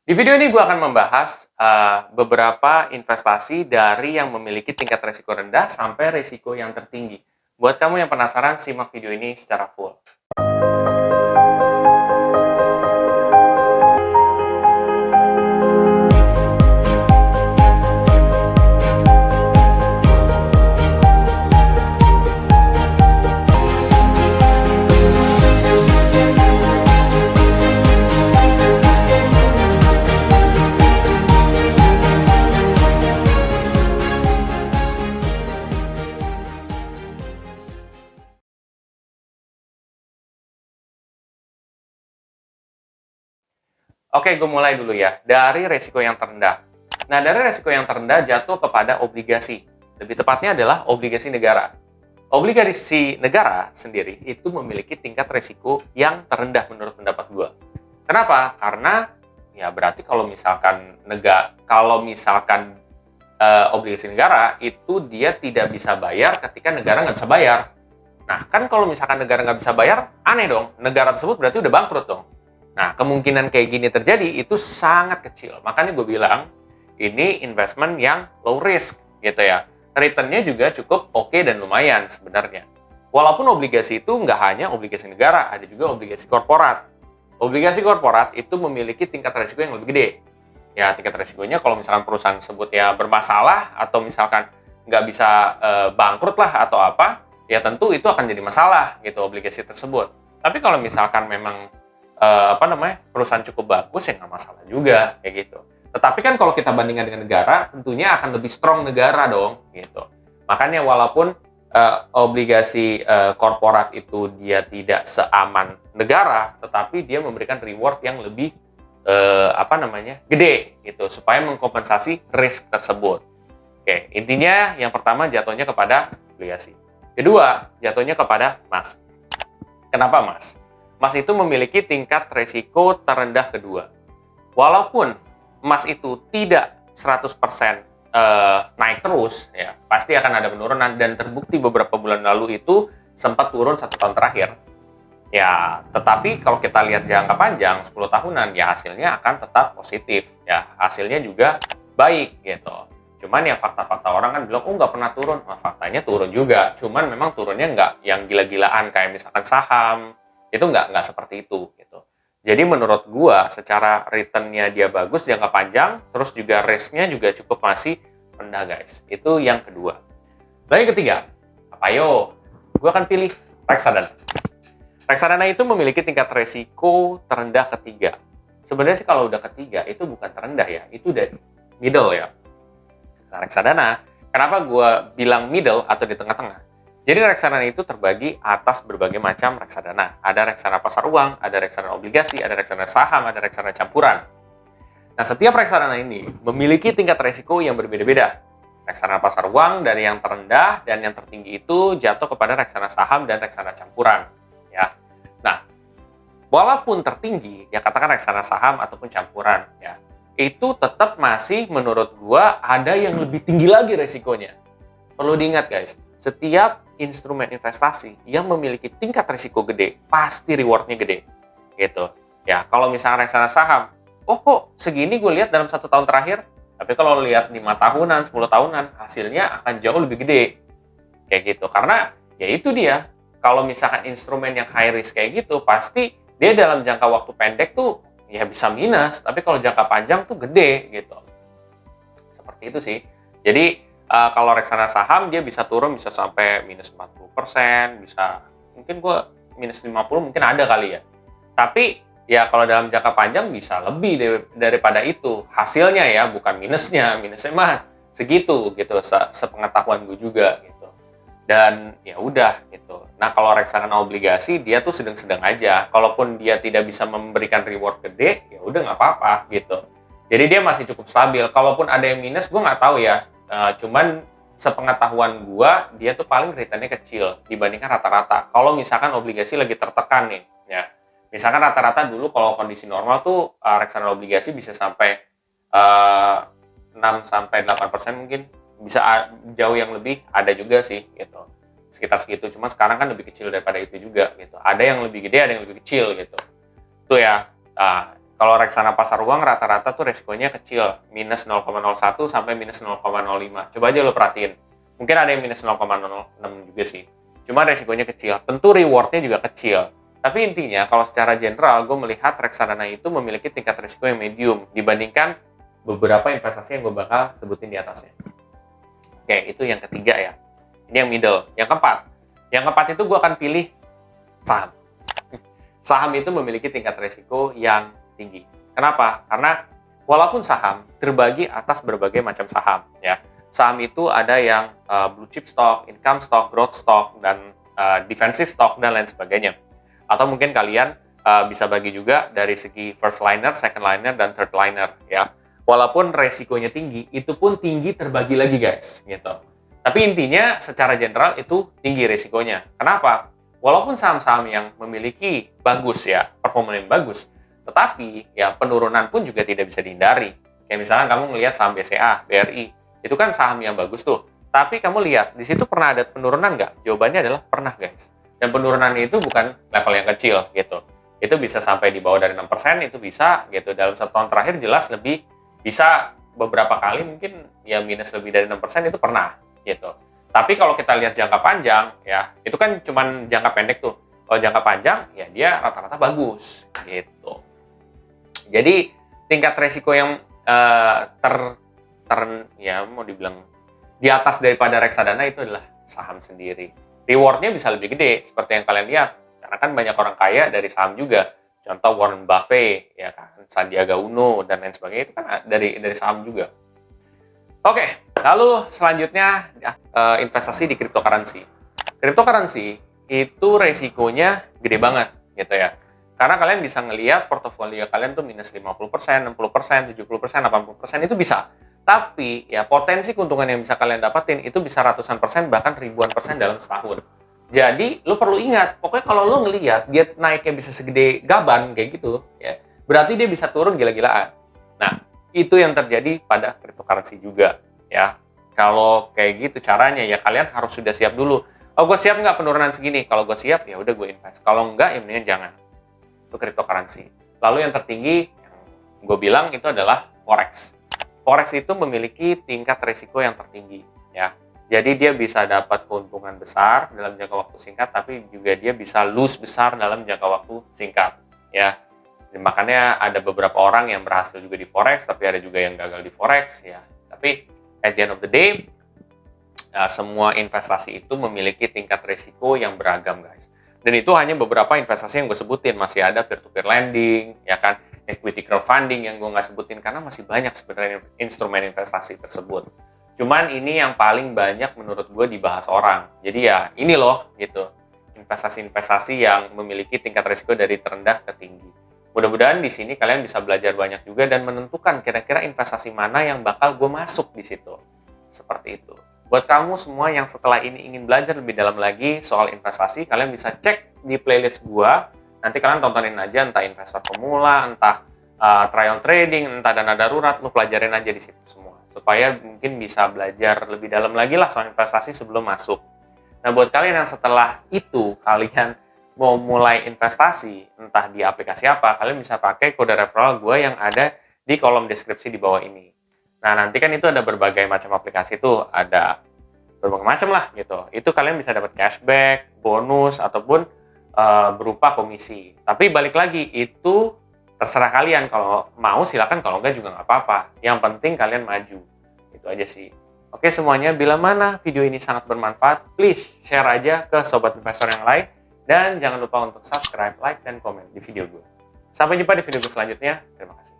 Di video ini gue akan membahas beberapa investasi dari yang memiliki tingkat risiko rendah sampai risiko yang tertinggi. Buat kamu yang penasaran, simak video ini secara full. Oke, gue mulai dulu ya. Dari risiko yang terendah. Nah, dari risiko yang terendah jatuh kepada obligasi. Lebih tepatnya adalah obligasi negara. Obligasi negara sendiri itu memiliki tingkat risiko yang terendah menurut pendapat gue. Kenapa? Karena ya berarti kalau misalkan obligasi negara itu dia tidak bisa bayar ketika negara nggak bisa bayar. Nah, kan kalau misalkan negara nggak bisa bayar, aneh dong. Negara tersebut berarti udah bangkrut dong. Nah, kemungkinan kayak gini terjadi itu sangat kecil. Makanya gue bilang, ini investment yang low risk, gitu ya. Return-nya juga cukup oke dan lumayan sebenarnya. Walaupun obligasi itu nggak hanya obligasi negara, ada juga obligasi korporat. Obligasi korporat itu memiliki tingkat risiko yang lebih gede. Ya, tingkat risikonya kalau misalkan perusahaan tersebut ya bermasalah, atau misalkan nggak bisa bangkrut lah atau apa, ya tentu itu akan jadi masalah, gitu, obligasi tersebut. Tapi kalau misalkan memang perusahaan cukup bagus ya nggak masalah juga kayak gitu. Tetapi kan kalau kita bandingkan dengan negara, tentunya akan lebih strong negara dong gitu. Makanya walaupun obligasi korporat itu dia tidak seaman negara, tetapi dia memberikan reward yang lebih gede gitu supaya mengkompensasi risk tersebut. Oke, intinya yang pertama jatuhnya kepada obligasi. Kedua, jatuhnya kepada emas. Kenapa emas? Emas itu memiliki tingkat risiko terendah kedua. Walaupun emas itu tidak 100% naik terus, ya pasti akan ada penurunan, dan terbukti beberapa bulan lalu itu sempat turun 1 tahun terakhir. Ya, tetapi kalau kita lihat jangka panjang 10 tahunan, ya hasilnya akan tetap positif. Ya, hasilnya juga baik gitu. Cuman ya fakta-fakta orang kan bilang, oh nggak pernah turun. Nah, faktanya turun juga. Cuman memang turunnya nggak yang gila-gilaan kayak misalkan saham. Itu nggak seperti itu gitu. Jadi menurut gua secara return-nya dia bagus jangka panjang, terus juga risk-nya juga cukup masih rendah guys. Itu yang kedua. Lalu yang ketiga, apa yo? Gua akan pilih reksadana. Reksadana itu memiliki tingkat resiko terendah ketiga. Sebenarnya sih kalau udah ketiga itu bukan terendah ya, itu udah middle ya. Nah, reksadana, kenapa gua bilang middle atau di tengah-tengah? Jadi reksadana itu terbagi atas berbagai macam reksadana. Ada reksadana pasar uang, ada reksadana obligasi, ada reksadana saham, ada reksadana campuran. Nah, setiap reksadana ini memiliki tingkat risiko yang berbeda-beda. Reksadana pasar uang dari yang terendah dan yang tertinggi itu jatuh kepada reksadana saham dan reksadana campuran. Ya. Nah, walaupun tertinggi, ya katakan reksadana saham ataupun campuran, ya itu tetap masih menurut gua ada yang lebih tinggi lagi resikonya. Perlu diingat guys, setiap instrumen investasi yang memiliki tingkat risiko gede, pasti rewardnya gede. Gitu. Ya, kalau misalnya reksadana saham, oh kok segini gue lihat dalam 1 tahun terakhir, tapi kalau lihat 5 tahunan, 10 tahunan, hasilnya akan jauh lebih gede. Kayak gitu. Karena ya itu dia, kalau misalkan instrumen yang high risk kayak gitu, pasti dia dalam jangka waktu pendek tuh ya bisa minus, tapi kalau jangka panjang tuh gede gitu. Seperti itu sih. Jadi kalau reksadana saham dia bisa turun bisa sampai minus 40%, bisa mungkin gue minus 50 mungkin ada kali ya. Tapi ya kalau dalam jangka panjang bisa lebih daripada itu. Hasilnya ya, bukan minusnya. Minusnya mah segitu gitu, sepengetahuan gue juga gitu. Dan ya udah gitu. Nah, kalau reksadana obligasi dia tuh sedang-sedang aja. Kalaupun dia tidak bisa memberikan reward gede, ya udah nggak apa-apa gitu. Jadi dia masih cukup stabil. Kalaupun ada yang minus, gue nggak tahu ya. Cuman sepengetahuan gua dia tuh paling returnnya kecil dibandingkan rata-rata. Kalau misalkan obligasi lagi tertekan nih, ya. Misalkan rata-rata dulu kalau kondisi normal tuh reksadana obligasi bisa sampai 6-8% mungkin, bisa jauh yang lebih, ada juga sih gitu. Sekitar segitu. Cuma sekarang kan lebih kecil daripada itu juga gitu. Ada yang lebih gede, ada yang lebih kecil gitu. Itu ya. Kalau reksadana pasar uang rata-rata tuh resikonya kecil, minus 0,01 sampai minus 0,05. Coba aja lo perhatiin. Mungkin ada yang minus 0,06 juga sih. Cuma resikonya kecil. Tentu rewardnya juga kecil. Tapi intinya kalau secara general gue melihat reksadana itu memiliki tingkat risiko yang medium dibandingkan beberapa investasi yang gue bakal sebutin di atasnya. Oke, itu yang ketiga ya. Ini yang middle. Yang keempat itu gue akan pilih saham. Saham itu memiliki tingkat risiko yang tinggi. Kenapa? Karena walaupun saham terbagi atas berbagai macam saham, ya. Saham itu ada yang blue chip stock, income stock, growth stock, dan defensive stock dan lain sebagainya. Atau mungkin kalian bisa bagi juga dari segi first liner, second liner, dan third liner, ya. Walaupun resikonya tinggi, itu pun tinggi terbagi lagi guys, gitu. Tapi intinya secara general itu tinggi resikonya. Kenapa? Walaupun saham-saham yang memiliki bagus ya, performa yang bagus, tetapi ya penurunan pun juga tidak bisa dihindari. Kayak misalnya kamu ngelihat saham BCA, BRI, itu kan saham yang bagus tuh. Tapi kamu lihat, di situ pernah ada penurunan nggak? Jawabannya adalah pernah guys. Dan penurunannya itu bukan level yang kecil gitu. Itu bisa sampai di bawah dari 6%, itu bisa gitu. Dalam 1 tahun terakhir jelas lebih bisa beberapa kali mungkin ya minus lebih dari 6% itu pernah gitu. Tapi kalau kita lihat jangka panjang ya, itu kan cuman jangka pendek tuh. Kalau jangka panjang ya dia rata-rata bagus gitu. Jadi tingkat resiko yang ya mau dibilang di atas daripada reksadana itu adalah saham sendiri. Rewardnya bisa lebih gede seperti yang kalian lihat. Karena kan banyak orang kaya dari saham juga. Contoh Warren Buffett, ya kan, Sandiaga Uno dan lain sebagainya itu kan dari saham juga. Oke, lalu selanjutnya investasi di cryptocurrency. Cryptocurrency itu resikonya gede banget gitu ya. Karena kalian bisa ngelihat portofolio kalian tuh minus 50%, 60%, 70%, 80% itu bisa. Tapi ya potensi keuntungan yang bisa kalian dapatin itu bisa ratusan persen bahkan ribuan persen dalam setahun. Jadi, lo perlu ingat, pokoknya kalau lo ngelihat dia naiknya bisa segede gaban kayak gitu, ya, berarti dia bisa turun gila-gilaan. Nah, itu yang terjadi pada cryptocurrency juga, ya. Kalau kayak gitu caranya, ya kalian harus sudah siap dulu. Oh, gue siap nggak penurunan segini? Kalau gue siap, ya udah gue invest. Kalau enggak, ya mendingan jangan. Itu cryptocurrency. Lalu yang tertinggi, yang gue bilang itu adalah forex. Forex itu memiliki tingkat risiko yang tertinggi, ya. Jadi dia bisa dapat keuntungan besar dalam jangka waktu singkat, tapi juga dia bisa lose besar dalam jangka waktu singkat, ya. Dan makanya ada beberapa orang yang berhasil juga di forex, tapi ada juga yang gagal di forex, ya. Tapi at the end of the day, semua investasi itu memiliki tingkat risiko yang beragam, guys. Dan itu hanya beberapa investasi yang gue sebutin, masih ada peer-to-peer lending, ya kan, equity crowdfunding yang gue nggak sebutin karena masih banyak sebenarnya instrumen investasi tersebut. Cuman ini yang paling banyak menurut gue dibahas orang. Jadi ya ini loh gitu, investasi-investasi yang memiliki tingkat risiko dari terendah ke tinggi. Mudah-mudahan di sini kalian bisa belajar banyak juga dan menentukan kira-kira investasi mana yang bakal gue masuk di situ. Seperti itu. Buat kamu semua yang setelah ini ingin belajar lebih dalam lagi soal investasi, kalian bisa cek di playlist gue. Nanti kalian tontonin aja entah investor pemula, entah trial trading, entah dana darurat, lu pelajarin aja di situ semua. Supaya mungkin bisa belajar lebih dalam lagi lah soal investasi sebelum masuk. Nah, buat kalian yang setelah itu kalian mau mulai investasi, entah di aplikasi apa, kalian bisa pakai kode referral gue yang ada di kolom deskripsi di bawah ini. Nah, nanti kan itu ada berbagai macam aplikasi tuh, ada berbagai macam lah gitu. Itu kalian bisa dapat cashback, bonus, ataupun berupa komisi. Tapi balik lagi, itu terserah kalian, kalau mau silakan, kalau enggak juga nggak apa-apa. Yang penting kalian maju. Itu aja sih. Oke semuanya, bila mana video ini sangat bermanfaat, please share aja ke sobat investor yang lain. Dan jangan lupa untuk subscribe, like, dan komen di video gue. Sampai jumpa di video gue selanjutnya. Terima kasih.